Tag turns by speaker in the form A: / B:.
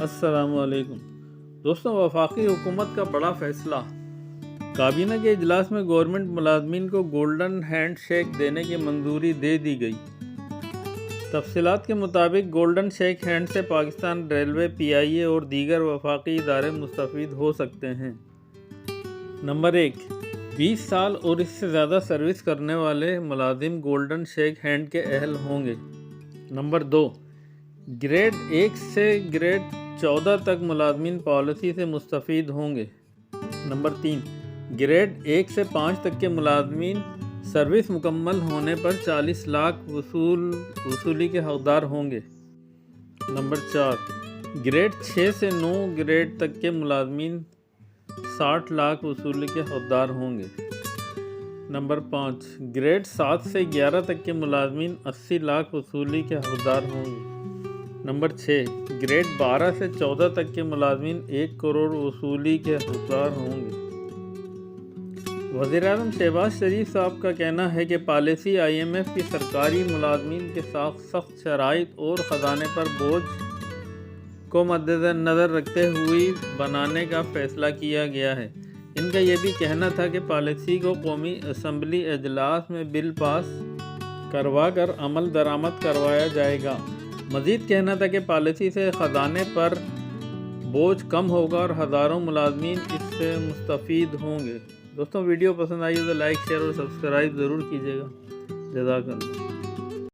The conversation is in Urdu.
A: السلام علیکم دوستوں، وفاقی حکومت کا بڑا فیصلہ۔ کابینہ کے اجلاس میں گورنمنٹ ملازمین کو گولڈن ہینڈ شیک دینے کی منظوری دے دی گئی۔ تفصیلات کے مطابق گولڈن شیک ہینڈ سے پاکستان ریلوے، پی آئی اے اور دیگر وفاقی ادارے مستفید ہو سکتے ہیں۔ نمبر 1، 20 سال اور اس سے زیادہ سروس کرنے والے ملازم گولڈن شیک ہینڈ کے اہل ہوں گے۔ نمبر 2، گریڈ 1 سے گریڈ 14 تک ملازمین پالیسی سے مستفید ہوں گے۔ نمبر 3، گریڈ 1 سے 5 تک کے ملازمین سروس مکمل ہونے پر 40 لاکھ وصولی کے حقدار ہوں گے۔ نمبر 4، گریڈ 6 سے 9 گریڈ تک کے ملازمین 60 لاکھ وصولی کے حقدار ہوں گے۔ نمبر 5، گریڈ 7 سے 11 تک کے ملازمین 80 لاکھ وصولی کے حقدار ہوں گے۔ نمبر 6، گریڈ 12 سے 14 تک کے ملازمین 1 کروڑ وصولی کے حقدار ہوں گے۔ وزیراعظم شہباز شریف صاحب کا کہنا ہے کہ پالیسی آئی ایم ایف کی سرکاری ملازمین کے ساتھ سخت شرائط اور خزانے پر بوجھ کو مد نظر رکھتے ہوئے بنانے کا فیصلہ کیا گیا ہے۔ ان کا یہ بھی کہنا تھا کہ پالیسی کو قومی اسمبلی اجلاس میں بل پاس کروا کر عمل درآمد کروایا جائے گا۔ مزید کہنا تھا کہ پالیسی سے خزانے پر بوجھ کم ہوگا اور ہزاروں ملازمین اس سے مستفید ہوں گے۔ دوستوں، ویڈیو پسند آئی تو لائک، شیئر اور سبسکرائب ضرور کیجیے گا۔ جزاک اللہ۔